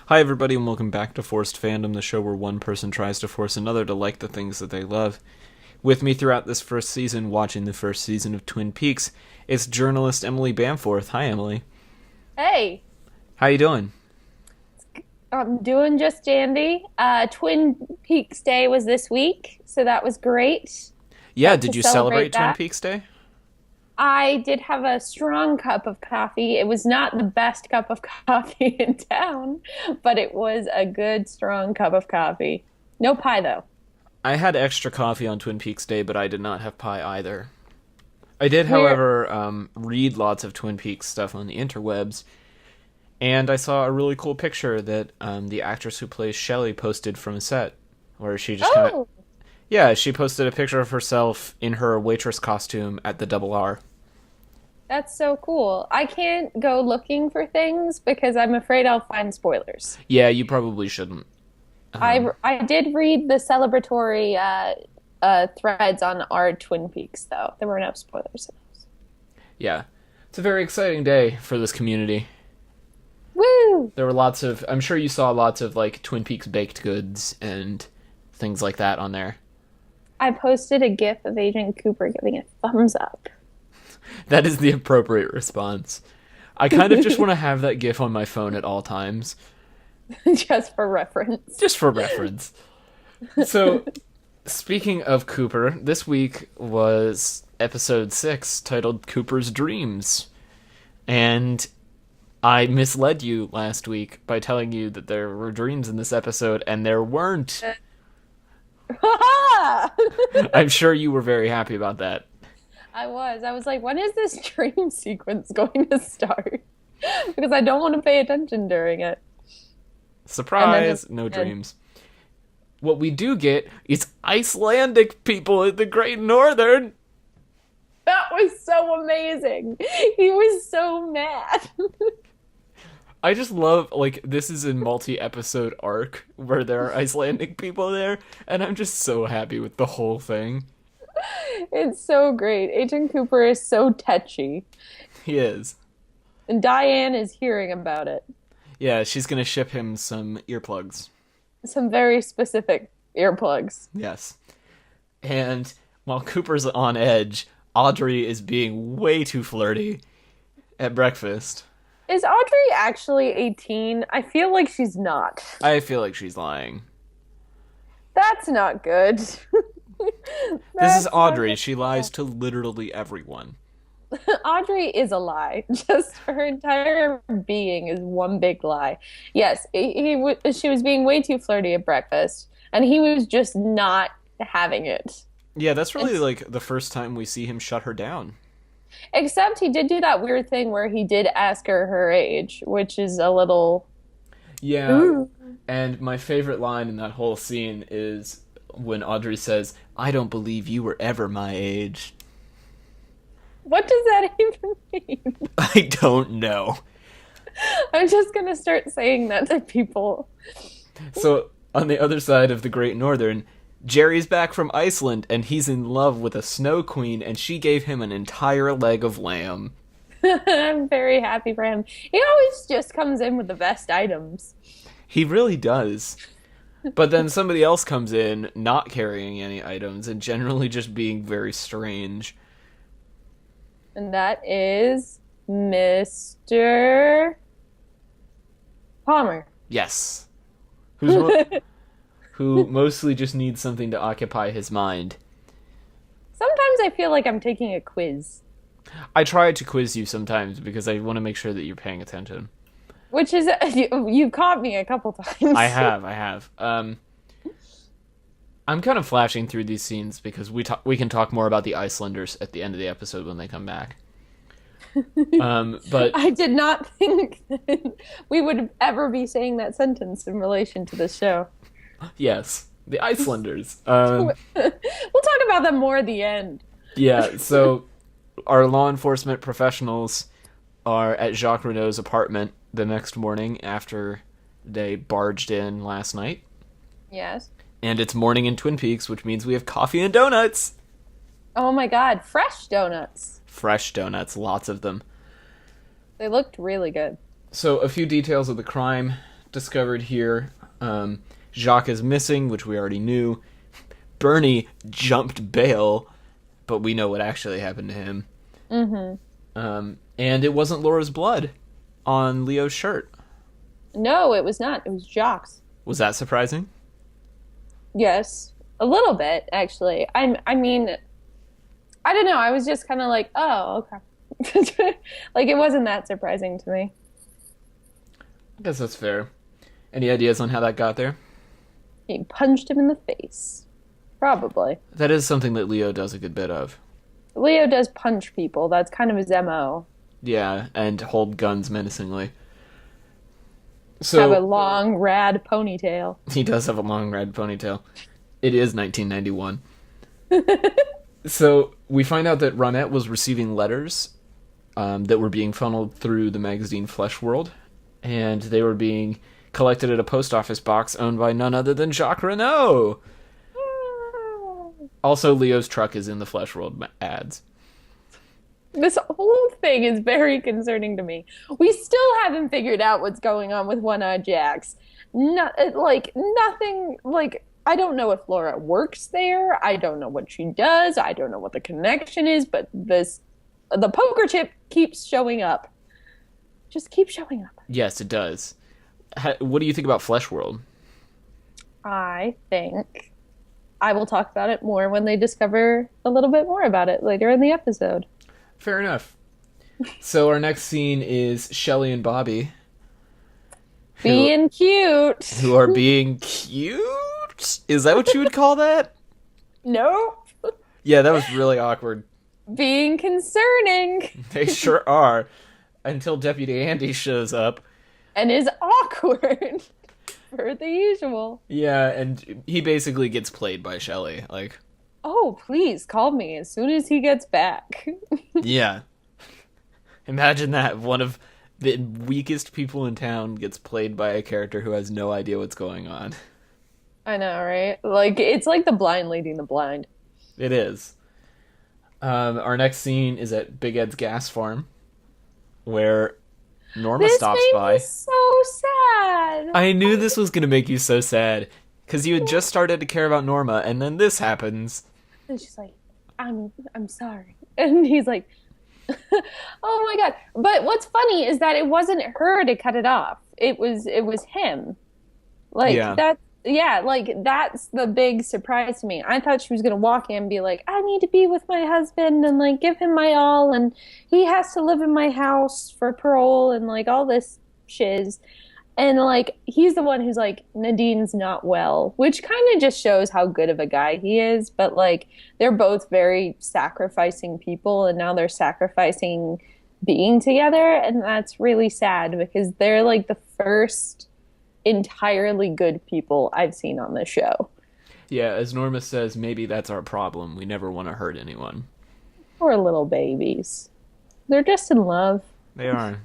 Hi, everybody, and welcome back to Forced Fandom, the show where one person tries to force another to like the things that they love. With me throughout this first season, watching the first season of Twin Peaks, it's journalist Emily Bamforth. Hi, Emily. Hey, How you doing? I'm doing just dandy. Twin Peaks Day was this week, so that was great. Yeah, Got to did you celebrate celebrate Twin that. Peaks Day? I did have a strong cup of coffee. It was not the best cup of coffee in town, but it was a good, strong cup of coffee. No pie, though. I had extra coffee on Twin Peaks Day, but I did not have pie either. I did, Where, however, read lots of Twin Peaks stuff on the interwebs, and I saw a really cool picture that the actress who plays Shelley posted from a set, where she just kind of oh, yeah, she posted a picture of herself in her waitress costume at the Double R. that's so cool. I can't go looking for things because I'm afraid I'll find spoilers. Yeah, you probably shouldn't. I did read the celebratory threads on our Twin Peaks, though. There were no spoilers in those. Yeah. It's a very exciting day for this community. Woo! There were lots of, I'm sure you saw lots of, like, Twin Peaks baked goods and things like that on there. I posted a GIF of Agent Cooper giving a thumbs up. That is the appropriate response. I kind of just want to have that GIF on my phone at all times, Just for reference. just for reference. So, speaking of Cooper, this week was episode 6 titled Cooper's Dreams. And I misled you last week by telling you that there were dreams in this episode, and there weren't. I'm sure you were very happy about that. I was. I was like, when is this dream sequence going to start? Because I don't want to pay attention during it. And then Surprise, it no did. dreams. What we do get is Icelandic people in the Great Northern. That was so amazing. He was so mad. I just love, like, this is a multi-episode arc where there are Icelandic people there, and I'm just so happy with the whole thing. It's so great. Agent Cooper is so touchy. He is. And Diane is hearing about it. Yeah, she's gonna ship him some earplugs. Some very specific earplugs. Yes. And while Cooper's on edge, Audrey is being way too flirty at breakfast. Is Audrey actually 18? I feel like she's not. I feel like she's lying. That's not good. This is That's Audrey. not She lies to literally everyone. Audrey is a lie. Just her entire being is one big lie. Yes, she was being way too flirty at breakfast, and he was just not having it. Yeah, that's really It's, like the first time we see him shut her down. except he did do that weird thing where he did ask her age, which is a little. Yeah, Ooh. and my favorite line in that whole scene is when Audrey says, "I don't believe you were ever my age." What does that even mean? I don't know. I'm just gonna start saying that to people. So, on the other side of the Great Northern, Jerry's back from Iceland and he's in love with a snow queen and she gave him an entire leg of lamb. I'm very happy for him. He always just comes in with the best items. He really does. But then somebody else comes in not carrying any items and generally just being very strange. And that is Mr. Palmer. Yes. Who mostly just needs something to occupy his mind. Sometimes I feel like I'm taking a quiz, I try to quiz you sometimes because I want to make sure that you're paying attention. which is you've caught me a couple times. I have. I'm kind of flashing through these scenes because we can talk more about the Icelanders at the end of the episode when they come back. But I did not think that we would ever be saying that sentence in relation to this show. yes, the Icelanders. We'll talk about them more at the end. Yeah, so our law enforcement professionals are at Jacques Renault's apartment the next morning after they barged in last night. Yes. And it's morning in Twin Peaks, which means we have coffee and donuts. Oh my God, fresh donuts. Fresh donuts, lots of them. They looked really good. So, a few details of the crime. discovered here. Jacques is missing, which we already knew. Bernie jumped bail, but we know what actually happened to him. And it wasn't Laura's blood on Leo's shirt. No, it was not. It was Jacques. Was that surprising? Yes, a little bit actually. I mean, I don't know. I was just kind of like, oh, okay. Like it wasn't that surprising to me. I guess that's fair. Any ideas on how that got there? He punched him in the face. Probably. That is something that Leo does a good bit of. Leo does punch people. That's kind of his MO. Yeah, and hold guns menacingly. So have a long, rad ponytail. He does have a long, rad ponytail. It is 1991. So we find out that Ronette was receiving letters that were being funneled through the magazine Flesh World, and they were being collected at a post office box owned by none other than Jacques Renault. Also, Leo's truck is in the Flesh World ads. This whole thing is very concerning to me. We still haven't figured out what's going on with One-Eyed Jax. Nothing, I don't know if Laura works there. I don't know what she does. I don't know what the connection is, but the poker chip keeps showing up. Just keeps showing up. Yes, it does. What do you think about Flesh World? I think I will talk about it more when they discover a little bit more about it later in the episode. Fair enough. So our next scene is Shelley and Bobby. Being cute. Who are being cute? Is that what you would call that? No. Yeah, that was really awkward. Being concerning. They sure are. Until Deputy Andy shows up. And is awkward. Per the usual. Yeah, and he basically gets played by Shelley. Like, oh, please call me as soon as he gets back. Yeah. Imagine that. One of the weakest people in town gets played by a character who has no idea what's going on. I know, right? Like, it's like the blind leading the blind. It is. Our next scene is at Big Ed's gas farm, where Norma stops by. This made me so sad. I knew this was going to make you so sad, because you had just started to care about Norma, and then this happens. And she's like, I'm sorry. And he's like, oh my God. But what's funny is that it wasn't her to cut it off. It was him. Like, that's the big surprise to me. I thought she was going to walk in and be like, I need to be with my husband and, like, give him my all. And he has to live in my house for parole and, like, all this shiz. And, like, he's the one who's like, Nadine's not well, which kind of just shows how good of a guy he is. But, like, they're both very sacrificing people, and now they're sacrificing being together. And that's really sad because they're, like, the first entirely good people I've seen on this show. Yeah, as Norma says, maybe that's our problem. We never want to hurt anyone. Poor little babies. They're just in love. They are.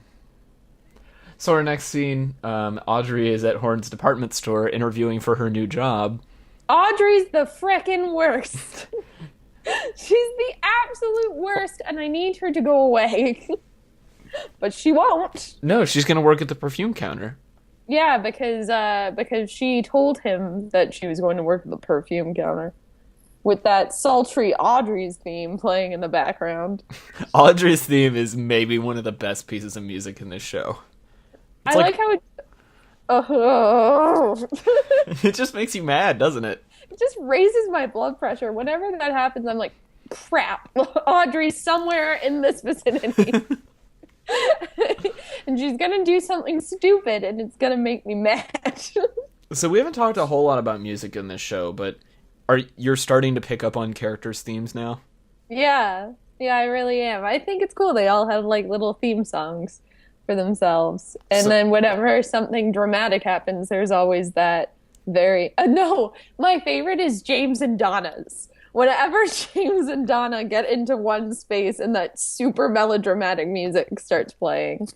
So our next scene, Audrey is at Horn's department store interviewing for her new job. Audrey's the frickin' worst. She's the absolute worst, and I need her to go away. But she won't. No, she's going to work at the perfume counter. Yeah, because she told him that she was going to work at the perfume counter. With that sultry Audrey's theme playing in the background. Audrey's theme is maybe one of the best pieces of music in this show. I like how it... Oh. It just makes you mad, doesn't it? It just raises my blood pressure. Whenever that happens, I'm like, crap, Audrey's somewhere in this vicinity. And she's gonna do something stupid, and it's gonna make me mad. So we haven't talked a whole lot about music in this show, but you're starting to pick up on characters' themes now? Yeah, I really am. I think it's cool. They all have like little theme songs for themselves, and then whenever something dramatic happens, there's always that very... no, my favorite is James and Donna's. Whenever James and Donna get into one space and that super melodramatic music starts playing,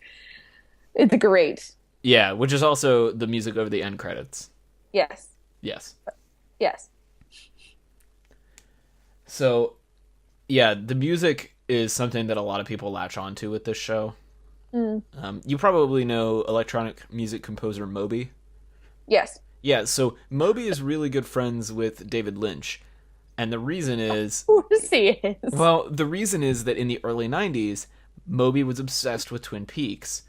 it's great. Yeah, which is also the music over the end credits. Yes. Yes. Yes. So, yeah, the music is something that a lot of people latch onto with this show. You probably know electronic music composer Moby. Yes. Yeah, so Moby is really good friends with David Lynch. And the reason is, Of course he is. well, the reason is that in the early 90s, Moby was obsessed with Twin Peaks.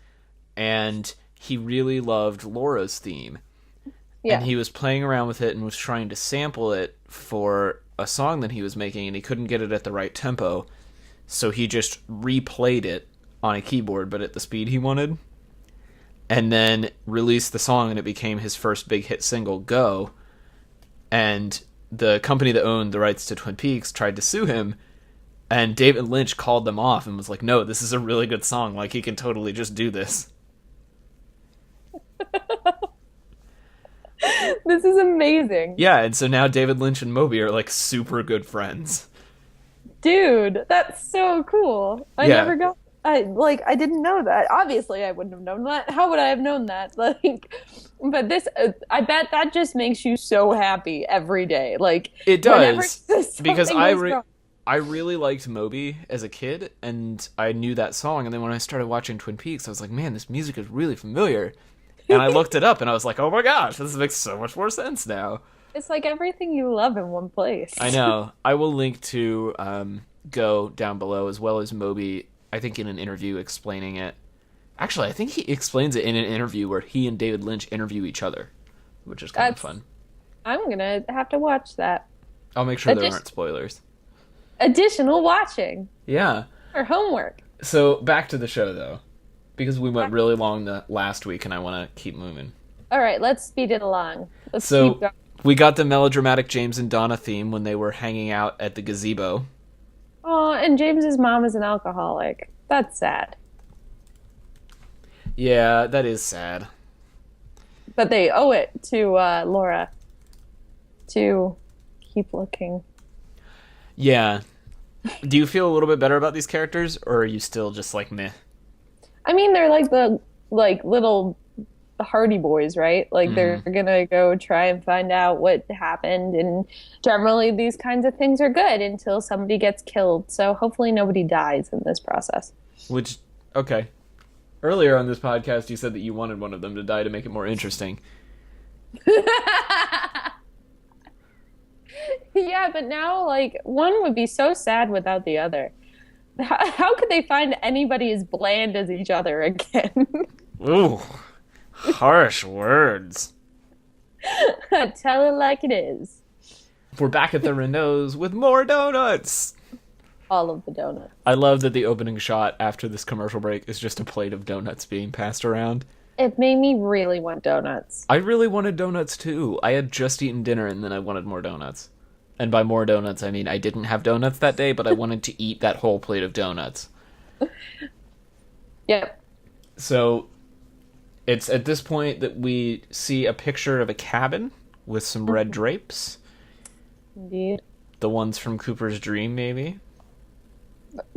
And he really loved Laura's theme. And Yeah. he was playing around with it and was trying to sample it for a song that he was making, and he couldn't get it at the right tempo. So he just replayed it on a keyboard, but at the speed he wanted. And then released the song, and it became his first big hit single, Go. And the company that owned the rights to Twin Peaks tried to sue him, and David Lynch called them off and was like, no, this is a really good song. Like, he can totally just do this. This is amazing. Yeah, and so now David Lynch and Moby are, like, super good friends. Dude, that's so cool. I Yeah. never got I didn't know that. Obviously, I wouldn't have known that. How would I have known that? Like, but this, I bet that just makes you so happy every day. Like, It whenever does, because something goes wrong. I really liked Moby as a kid, and I knew that song, and then when I started watching Twin Peaks, I was like, man, this music is really familiar. And I looked it up, and I was like, oh my gosh, this makes so much more sense now. It's like everything you love in one place. I know. I will link to Go down below, as well as Moby, I think in an interview explaining it. Actually, I think he explains it in an interview where he and David Lynch interview each other, which is kind of fun. I'm gonna have to watch that. I'll make sure there aren't spoilers. Additional watching Yeah. or homework. So, back to the show, though. Because we went really long the last week, and I want to keep moving. All right, let's speed it along. Let's So, keep going. we got the melodramatic James and Donna theme when they were hanging out at the gazebo. Oh, and James's mom is an alcoholic. That's sad. Yeah, that is sad. But they owe it to Laura to keep looking. Yeah. Do you feel a little bit better about these characters, or are you still just like meh? I mean, they're like the little Hardy Boys, right? Like they're gonna go try and find out what happened, and generally these kinds of things are good until somebody gets killed. So hopefully nobody dies in this process. Which, okay. Earlier on this podcast, you said that you wanted one of them to die to make it more interesting. Yeah, but now like one would be so sad without the other. How could they find anybody as bland as each other again? Ooh, harsh words. Tell it like it is. We're back at the Renaults with more donuts. All of the donuts. I love that the opening shot after this commercial break is just a plate of donuts being passed around. It made me really want donuts. I really wanted donuts too. I had just eaten dinner and then I wanted more donuts. And by more donuts, I mean I didn't have donuts that day, but I wanted to eat that whole plate of donuts. Yep. So, it's at this point that we see a picture of a cabin with some red drapes. Indeed. The ones from Cooper's Dream, maybe?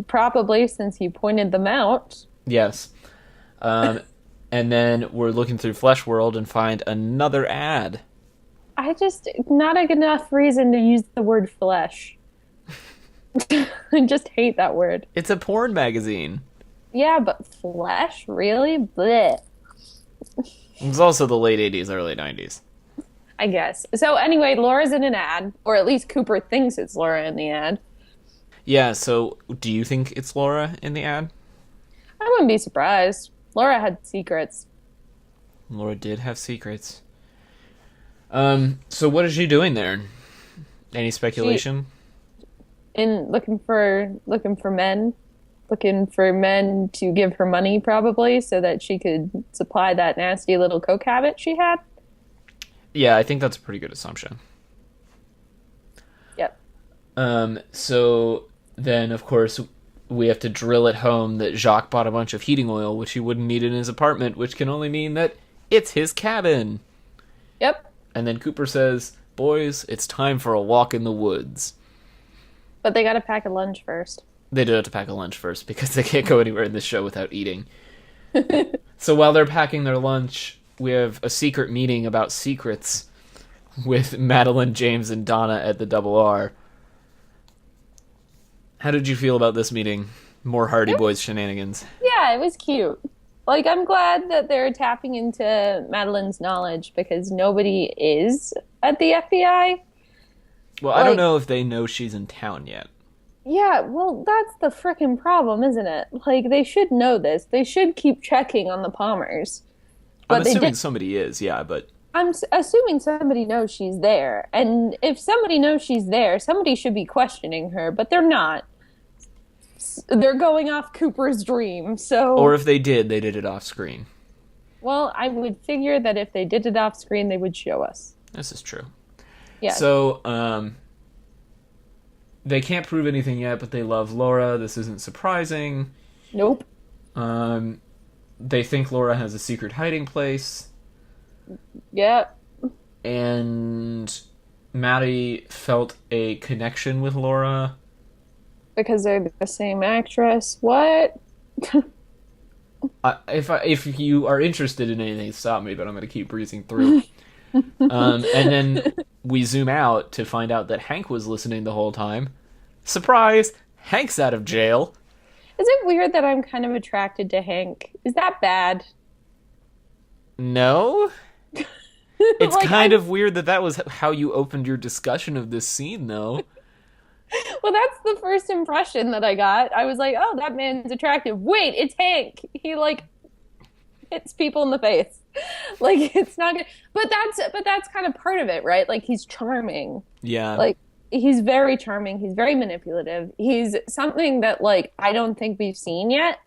Probably, since you pointed them out. Yes. And then we're looking through Flesh World and find another ad. Not enough reason to use the word flesh. I just hate that word. It's a porn magazine. Yeah, but flesh? Really? Blech. It was also the late 80s, early 90s. I guess. So anyway, Laura's in an ad, or at least Cooper thinks it's Laura in the ad. Yeah, so do you think it's Laura in the ad? I wouldn't be surprised. Laura had secrets. Laura did have secrets. So what is she doing there? Any speculation? Looking for men to give her money, probably, so that she could supply that nasty little coke habit she had. Yeah, I think that's a pretty good assumption. Yep. So then, of course, we have to drill it home that Jacques bought a bunch of heating oil, which he wouldn't need in his apartment, which can only mean that it's his cabin. Yep. And then Cooper says, boys, it's time for a walk in the woods. But they gotta pack a lunch first. They do have to pack a lunch first because they can't go anywhere in this show without eating. So while they're packing their lunch, we have a secret meeting about secrets with Madeline, James, and Donna at the Double R. How did you feel about this meeting? More Hardy Boys shenanigans. Yeah, it was cute. Like, I'm glad that they're tapping into Madeline's knowledge because nobody is at the FBI. Well, I don't Like, know if they know she's in town yet. yeah, well, that's the frickin' problem, isn't it? Like, they should know this. They should keep checking on the Palmers. I'm But they assuming did. somebody is, yeah, but Assuming somebody knows she's there. And if somebody knows she's there, somebody should be questioning her, but they're not. They're going off Cooper's dream. or So, if they did it off screen. well, I would figure that if they did it off screen, they would show us. This is true. Yes. So, they can't prove anything yet, but they love Laura. This isn't surprising. Nope. Um, they think Laura has a secret hiding place, Yep. and Maddie felt a connection with Laura. Because they're the same actress. What? If you are interested in anything, stop me. But I'm going to keep breezing through. And then we zoom out to find out that Hank was listening the whole time. Surprise! Hank's out of jail. Is it weird that I'm kind of attracted to Hank? Is that bad? No, it's Like, kind of weird that was how you opened your discussion of this scene, though. well, that's the first impression that I got. I was like, oh, that man's attractive. Wait, it's Hank. He like hits people in the face. Like it's not good. But that's kind of part of it, right? Like he's charming. Yeah. Like he's very charming. He's very manipulative. He's something that like I don't think we've seen yet.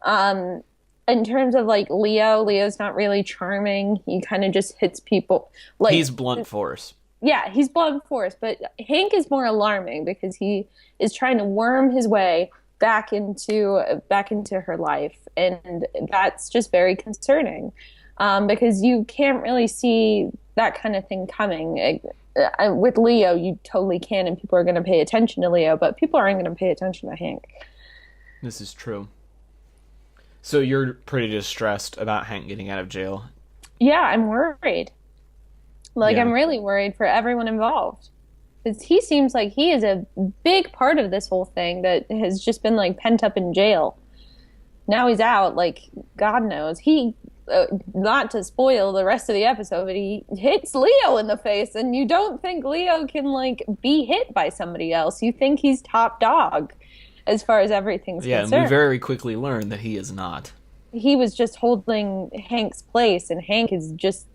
In terms of like Leo's not really charming. He kind of just hits people. Like He's blunt force. yeah, he's blunt force, but Hank is more alarming because he is trying to worm his way back into her life, and that's just very concerning because you can't really see that kind of thing coming. With Leo, you totally can, and people are going to pay attention to Leo, but people aren't going to pay attention to Hank. This is true. So you're pretty distressed about Hank getting out of jail. Yeah, I'm worried. Like, Yeah. I'm really worried for everyone involved. Because he seems like he is a big part of this whole thing that has just been, like, pent up in jail. Now he's out, like, God knows. Not to spoil the rest of the episode, but he hits Leo in the face, and you don't think Leo can, like, be hit by somebody else. You think he's top dog as far as everything's Yeah, concerned. and we very quickly learn that he is not. He was just holding Hank's place, and Hank is just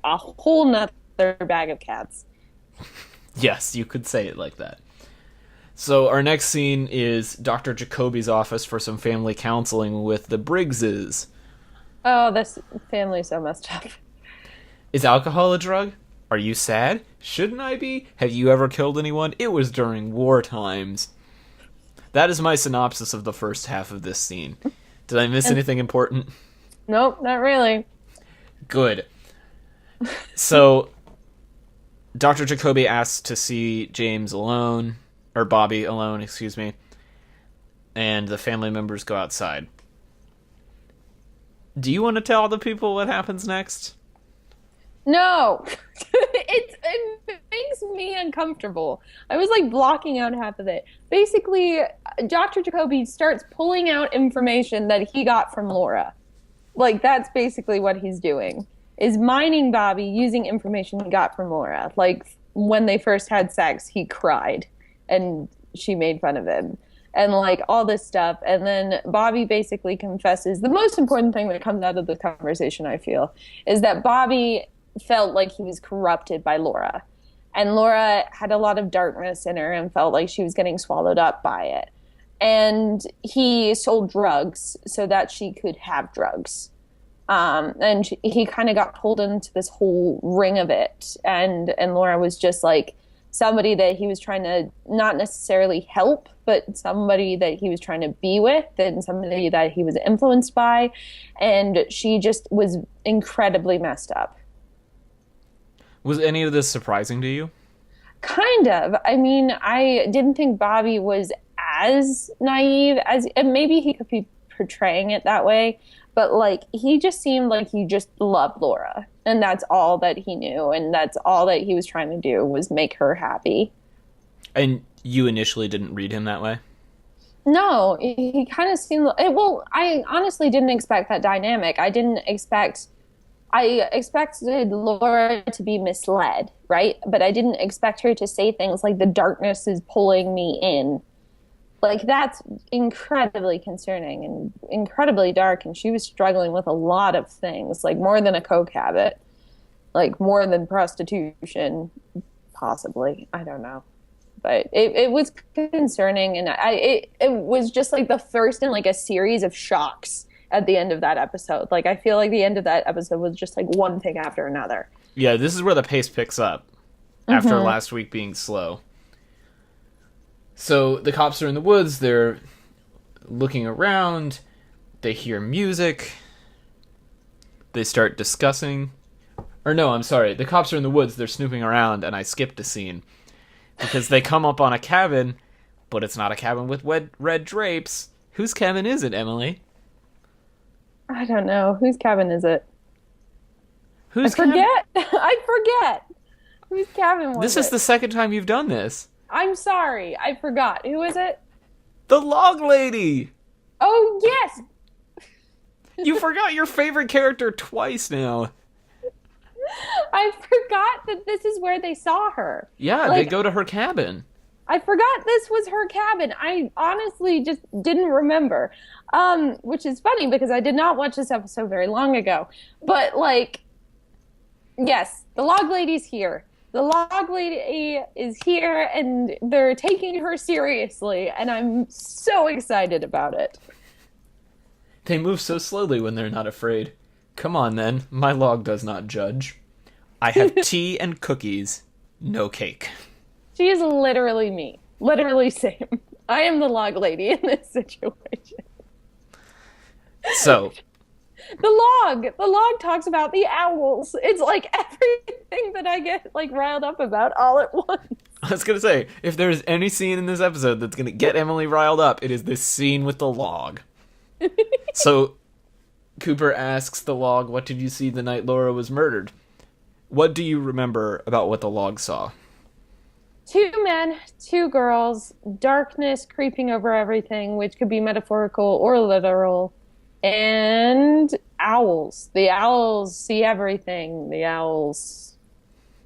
a whole nother bag of cats. Yes, you could say it like that. So our next scene is Dr. Jacoby's office for some family counseling with the Briggses. Oh, this family's so messed up. Is alcohol a drug? Are you sad? Shouldn't I be? Have you ever killed anyone? It was during war times. That is my synopsis of the first half of this scene. Did I miss anything important? Nope, not really. Good. So, Dr. Jacoby asks to see James alone, or Bobby alone, excuse me, and the family members go outside. Do you want to tell the people what happens next? No. It makes me uncomfortable. I was like blocking out half of it. Basically, Dr. Jacoby starts pulling out information that he got from Laura. Like, that's basically what he's doing. Is mining Bobby using information he got from Laura. Like, when they first had sex, he cried and she made fun of him. And, like, all this stuff. And then Bobby basically confesses. The most important thing that comes out of the conversation, I feel, is that Bobby felt like he was corrupted by Laura. And Laura had a lot of darkness in her and felt like she was getting swallowed up by it. And he sold drugs so that she could have drugs. And he kind of got pulled into this whole ring of it. And Laura was just like somebody that he was trying to not necessarily help, but somebody that he was trying to be with and somebody that he was influenced by. And she just was incredibly messed up. Was any of this surprising to you? Kind of. I mean, I didn't think Bobby was as naive as, and maybe he could be portraying it that way, but like he just seemed like he just loved Laura, and that's all that he knew, and that's all that he was trying to do was make her happy. And you initially didn't read him that way? No, he kind of seemed well, I honestly didn't expect that dynamic. I expected Laura to be misled, right? But I didn't expect her to say things like the darkness is pulling me in. Like that's incredibly concerning and incredibly dark, and she was struggling with a lot of things, like more than a coke habit, like more than prostitution, possibly. I don't know. But it was concerning, and it was just like the first in like a series of shocks at the end of that episode. Like I feel like the end of that episode was just like one thing after another. Yeah, this is where the pace picks up after last week being slow. So the cops are in the woods, they're looking around, they hear music, they start discussing. Or no, I'm sorry, the cops are in the woods, they're snooping around, and I skipped a scene. Because they come up on a cabin, but it's not a cabin with red drapes. Whose cabin is it, Emily? I don't know. Whose cabin is it? Whose I forget. I forget. Whose cabin was it? This is the second time you've done this. I'm sorry. I forgot. Who is it? The log lady! Oh, yes! You forgot your favorite character twice now. I forgot that this is where they saw her. Yeah, like, they go to her cabin. I forgot this was her cabin. I honestly just didn't remember. Which is funny because I did not watch this episode very long ago. But like, yes, the log lady's here. The log lady is here and they're taking her seriously, and I'm so excited about it. They move so slowly when they're not afraid. Come on then, my log does not judge. I have tea and cookies, no cake. She is literally me. Literally same. I am the log lady in this situation. So, the log talks about the owls. It's like everything that I get like riled up about all at once. I was gonna say, if there's any scene in this episode that's gonna get Emily riled up, it is this scene with the log. So, Cooper asks the log, what did you see the night Laura was murdered? What do you remember about what the log saw? 2 men, 2 girls, darkness creeping over everything, which could be metaphorical or literal, and owls. The owls see everything. The owls.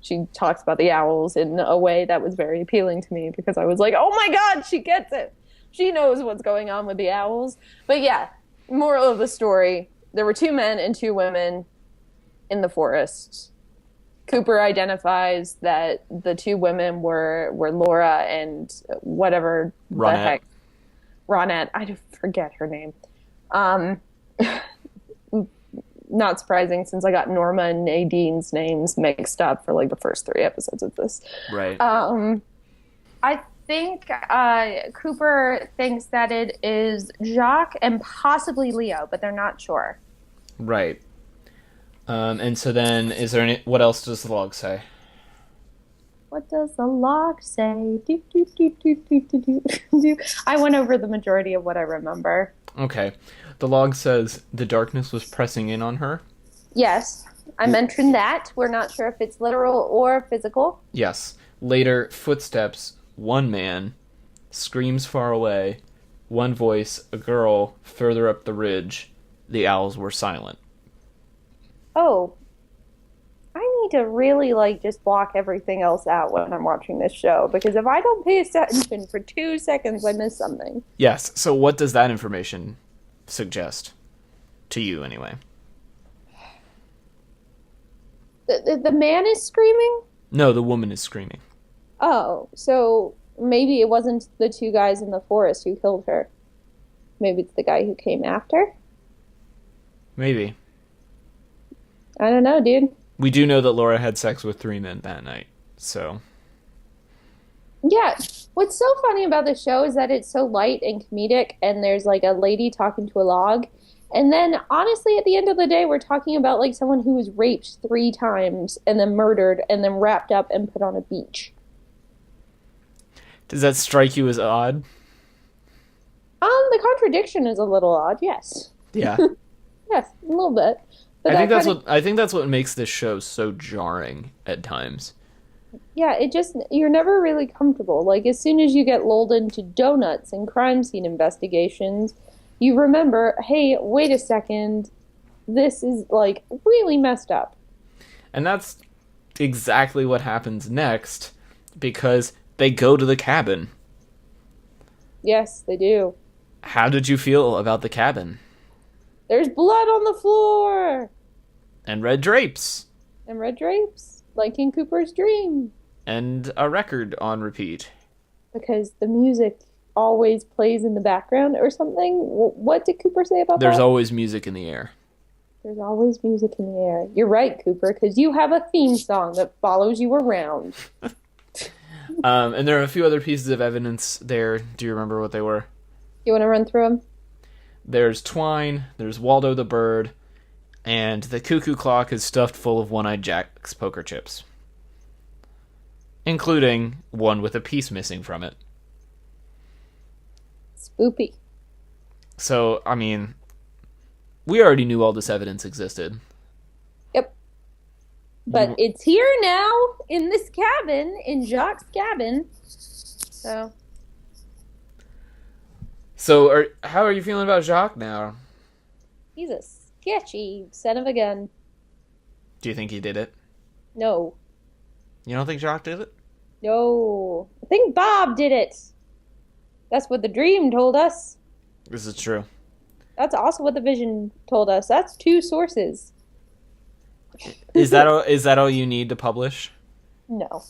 She talks about the owls in a way that was very appealing to me because I was like, oh my God, she gets it. She knows what's going on with the owls. But yeah, moral of the story, there were 2 men and 2 women in the forest. Cooper identifies that the 2 women were Laura and whatever Ronette. the heck. Ronette. I forget her name. Not surprising since I got Norma and Nadine's names mixed up for like the first 3 episodes of this. Right. I think Cooper thinks that it is Jacques and possibly Leo, but they're not sure. Right. And so then, is there any? What else does the log say? What does the log say? Do, do, do, do, do, do, do. I went over the majority of what I remember. Okay. The log says the darkness was pressing in on her. Yes, I mentioned that. We're not sure if it's literal or physical. Yes. Later, footsteps, 1 man, screams far away, 1 voice, a girl, further up the ridge. The owls were silent. Oh, I need to really like just block everything else out when I'm watching this show, because if I don't pay attention for 2 seconds, I miss something. Yes, so what does that information suggest? To you, anyway. The man is screaming? No, the woman is screaming. Oh, so maybe it wasn't the 2 guys in the forest who killed her. Maybe it's the guy who came after? Maybe. I don't know, dude. We do know that Laura had sex with 3 men that night, so... Yeah, what's so funny about this show is that it's so light and comedic, and there's like a lady talking to a log, and then honestly at the end of the day we're talking about like someone who was raped 3 times and then murdered and then wrapped up and put on a beach. Does that strike you as odd? The contradiction is a little odd, yes. Yeah. Yes, a little bit. But I think that's what makes this show so jarring at times. Yeah, you're never really comfortable. Like, as soon as you get lulled into donuts and crime scene investigations, you remember, hey, wait a second, this is like really messed up. And that's exactly what happens next, because they go to the cabin. Yes, they do. How did you feel about the cabin? There's blood on the floor And red drapes. and red drapes, like in Cooper's dream, And a record on repeat. because the music always plays in the background or something. What did Cooper say about There's that? always music in the air. There's always music in the air. You're right, Cooper, because you have a theme song that follows you around. And there are a few other pieces of evidence there. Do you remember what they were? You want to run through them? There's twine, there's Waldo the bird, and the cuckoo clock is stuffed full of One-Eyed Jack's poker chips. Including one with a piece missing from it. Spoopy. So, I mean, we already knew all this evidence existed. Yep. But it's here now in this cabin, in Jacques' cabin. So, how are you feeling about Jacques now? He's a sketchy son of a gun. Do you think he did it? No. You don't think Jacques did it? No. I think Bob did it. That's what the dream told us. This is true. That's also what the vision told us. That's two sources. Is that all you need to publish? No.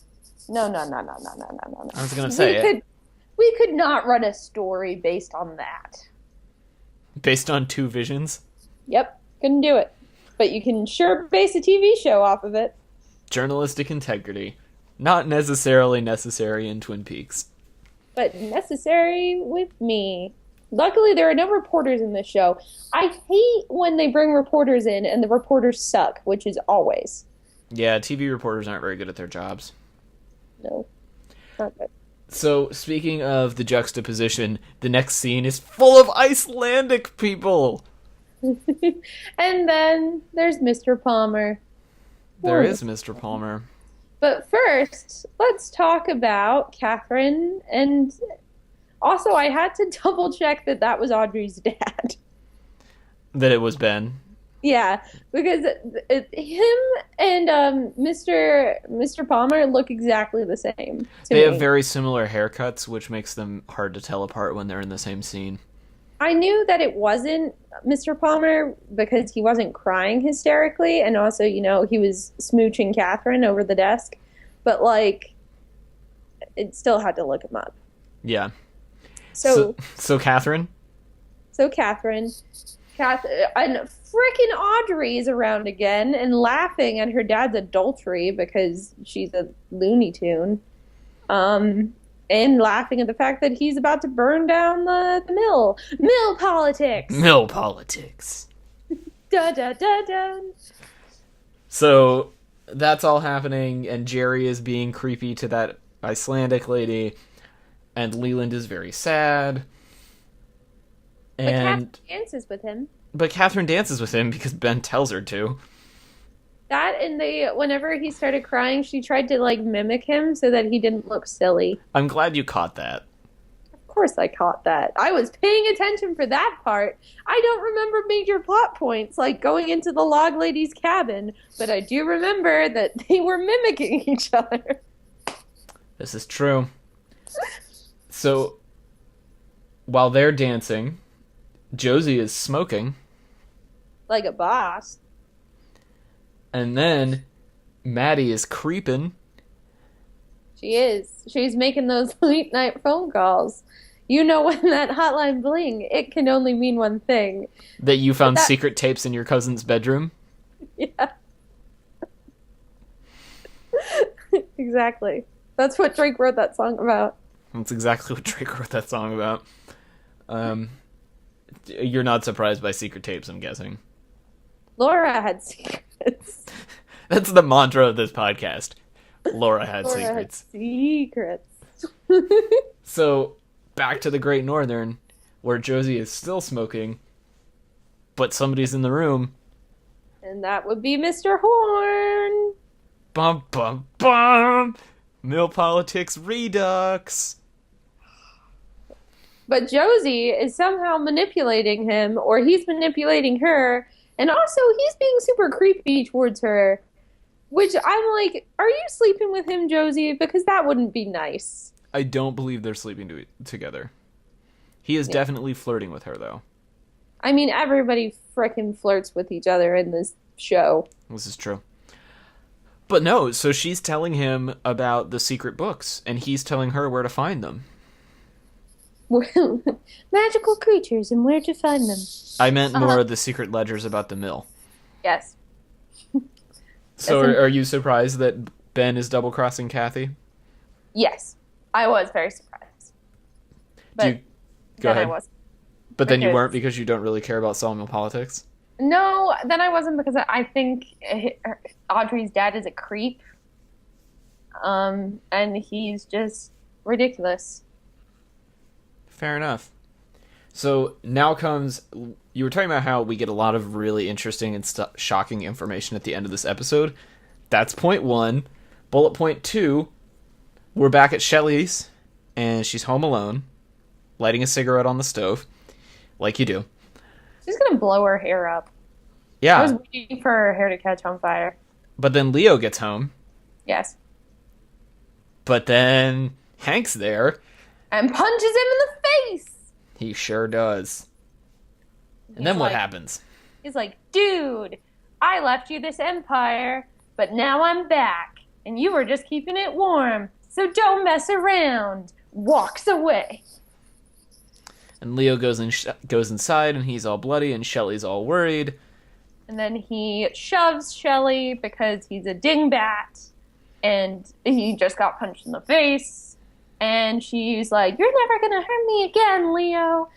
No. I was gonna say We could not run a story based on that. based on two visions. Yep, couldn't do it. But you can sure base a TV show off of it. Journalistic integrity, not necessarily necessary in Twin Peaks. But necessary with me. Luckily, there are no reporters in this show. I hate when they bring reporters in and the reporters suck, which is always. Yeah, TV reporters aren't very good at their jobs. No, not good. So, speaking of the juxtaposition, the next scene is full of Icelandic people. And then there's Mr. Palmer. There is Mr. Palmer. But first, let's talk about Catherine. And also, I had to double check that was Audrey's dad. That it was Ben. Yeah, because him and Mr. Palmer look exactly the same to They me. have very similar haircuts, which makes them hard to tell apart when they're in the same scene. I knew that it wasn't Mr. Palmer because he wasn't crying hysterically, and also, he was smooching Catherine over the desk. But, it still had to look him up. Yeah. So Catherine? So Catherine and frickin' Audrey is around again and laughing at her dad's adultery because she's a Looney Tune. And laughing at the fact that he's about to burn down the mill. Mill politics! Mill politics. Da da da da. So, that's all happening, and Jerry is being creepy to that Icelandic lady, and Leland is very sad. But Catherine dances with him. But Catherine dances with him because Ben tells her to. That and whenever he started crying, she tried to mimic him so that he didn't look silly. I'm glad you caught that. Of course I caught that. I was paying attention for that part. I don't remember major plot points like going into the log lady's cabin, but I do remember that they were mimicking each other. This is true. So, while they're dancing, Josie is smoking. Like a boss. And then Maddie is creeping. She is. She's making those late night phone calls. When that hotline bling, it can only mean one thing. That you found secret tapes in your cousin's bedroom? Yeah. Exactly. That's what Drake wrote that song about. That's exactly what Drake wrote that song about. You're not surprised by secret tapes, I'm guessing. Laura had secrets. That's the mantra of this podcast. Laura had Laura secrets. Had secrets. So, back to the Great Northern, where Josie is still smoking, but somebody's in the room. And that would be Mr. Horn. Bum, bum, bum! Mill politics redux. But Josie is somehow manipulating him, or he's manipulating her, and also he's being super creepy towards her, which I'm like, are you sleeping with him, Josie? Because that wouldn't be nice. I don't believe they're sleeping together. He is Yeah. definitely flirting with her, though. I mean, everybody frickin' flirts with each other in this show. This is true. But no, so she's telling him about the secret books, and he's telling her where to find them. Magical creatures and where to find them. I meant more of the secret ledgers about the mill. Yes. So That's are you surprised that Ben is double-crossing Kathy? Yes. I was very surprised. But Go then ahead. I wasn't. But then you Because- weren't because you don't really care about Sawmill politics? No, then I wasn't because I think Audrey's dad is a creep. And he's just ridiculous. Fair enough. So now comes... You were talking about how we get a lot of really interesting and shocking information at the end of this episode. That's point one. Bullet point two, we're back at Shelley's, and she's home alone, lighting a cigarette on the stove, like you do. She's gonna blow her hair up. I Yeah, was waiting for her hair to catch on fire. but then Leo gets home, Yes. but then Hank's there. And punches him in the face. He sure does. And He's then what like- happens? He's like, dude, I left you this empire, but now I'm back, and you were just keeping it warm, so don't mess around. Walks away. And Leo goes inside, and he's all bloody, and Shelley's all worried. And then he shoves Shelley because he's a dingbat, and he just got punched in the face. And she's like, you're never gonna hurt me again, Leo.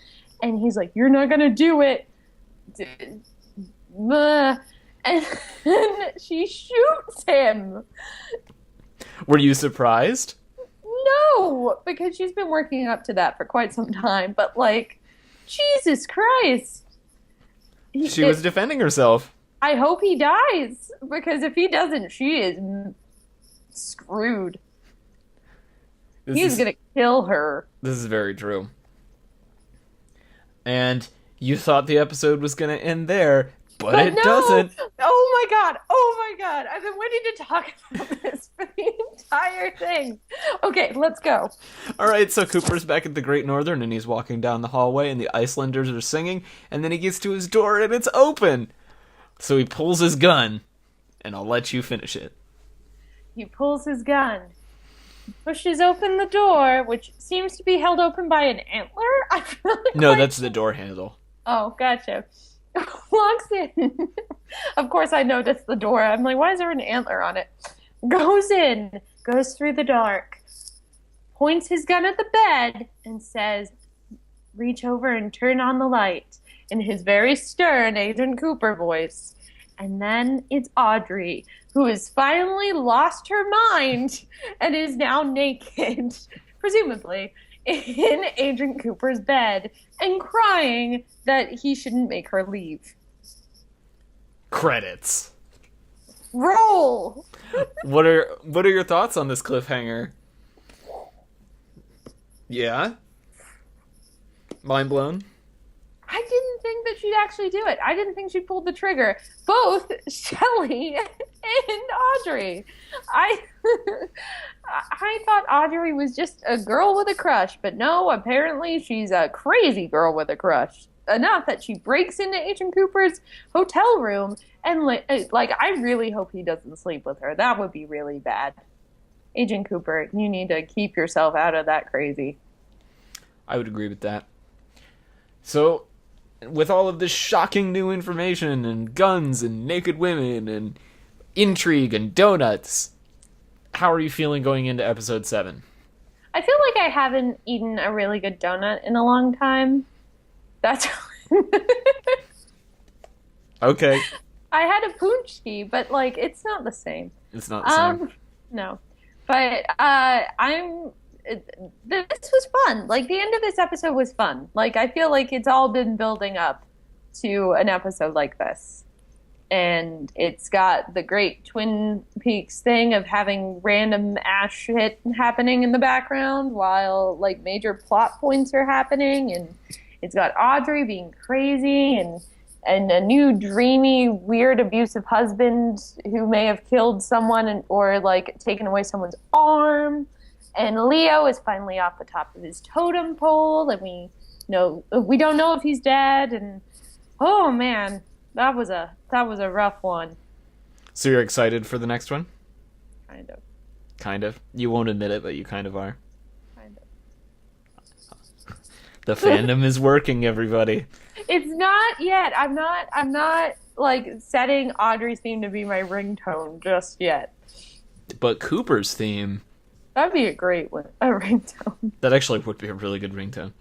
And he's like, you're not gonna do it. And she shoots him. Were you surprised? No, because she's been working up to that for quite some time. But like, Jesus Christ. She was defending herself. I hope he dies, because if he doesn't, she is screwed. He's gonna kill her. This is very true. And you thought the episode was gonna end there, but it no! doesn't. Oh my god! Oh my god! I've been waiting to talk about this for the entire thing. Okay, let's go. Alright, so Cooper's back at the Great Northern, and he's walking down the hallway, and the Icelanders are singing, and then he gets to his door, and it's open! So he pulls his gun, and I'll let you finish it. He pulls his gun, pushes open the door, which seems to be held open by an antler. I really No, that's the door handle. Oh, gotcha. Walks in. Of course, I noticed the door. I'm like, why is there an antler on it? Goes in, goes through the dark, points his gun at the bed, and says, reach over and turn on the light, in his very stern Agent Cooper voice. And then it's Audrey, who has finally lost her mind and is now naked, presumably, in Agent Cooper's bed and crying that he shouldn't make her leave. Credits. Roll! What are your thoughts on this cliffhanger? Yeah? Mind blown? I didn't think that she'd actually do it. I didn't think she pulled the trigger. Both Shelley and Audrey. I thought Audrey was just a girl with a crush, but no, apparently she's a crazy girl with a crush. Enough that she breaks into Agent Cooper's hotel room and like I really hope he doesn't sleep with her. That would be really bad. Agent Cooper, you need to keep yourself out of that crazy. I would agree with that. So, with all of this shocking new information and guns and naked women and intrigue and donuts, how are you feeling going into episode 7? I feel like I haven't eaten a really good donut in a long time. That's Okay. I had a punchki, but like it's not the same. It's not the same. No. But this was fun. Like the end of this episode was fun. Like I feel like it's all been building up to an episode like this. and it's got the great Twin Peaks thing of having random ass shit happening in the background while like major plot points are happening, and it's got Audrey being crazy and a new dreamy, weird, abusive husband who may have killed someone or like taken away someone's arm. And Leo is finally off the top of his totem pole, and we don't know if he's dead. And oh man, that was a rough one. So you're excited for the next one? Kind of. Kind of. You won't admit it, but you kind of are. Kind of. The fandom is working, everybody. It's not yet. I'm not like setting Audrey's theme to be my ringtone just yet. But Cooper's theme. That'd be a great one. A ringtone. That actually would be a really good ringtone.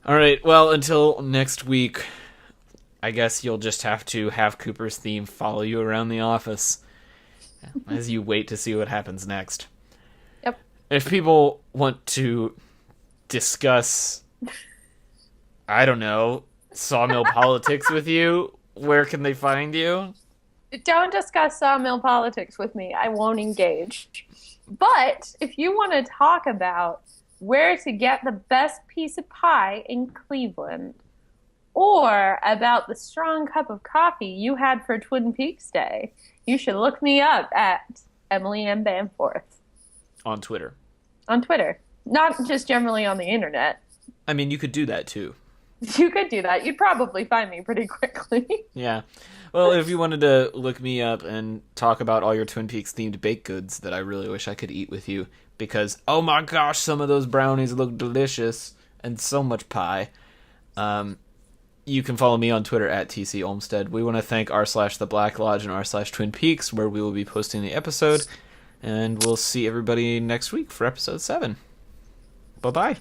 All right. Well, until next week, I guess you'll just have to have Cooper's theme follow you around the office as you wait to see what happens next. Yep. If people want to discuss, I don't know, sawmill politics with you, where can they find you? Don't discuss sawmill politics with me. I won't engage. But if you want to talk about where to get the best piece of pie in Cleveland, or about the strong cup of coffee you had for Twin Peaks Day, you should look me up at Emily M. Bamforth. On Twitter. On Twitter. Not just generally on the internet. I mean, you could do that too. You could do that. You'd probably find me pretty quickly. Yeah. Well, if you wanted to look me up and talk about all your Twin Peaks themed baked goods that I really wish I could eat with you, because, oh my gosh, some of those brownies look delicious, and so much pie, you can follow me on Twitter at TC Olmstead. We want to thank r/The Black Lodge and r/Twin Peaks, where we will be posting the episode, and we'll see everybody next week for episode 7. Bye-bye.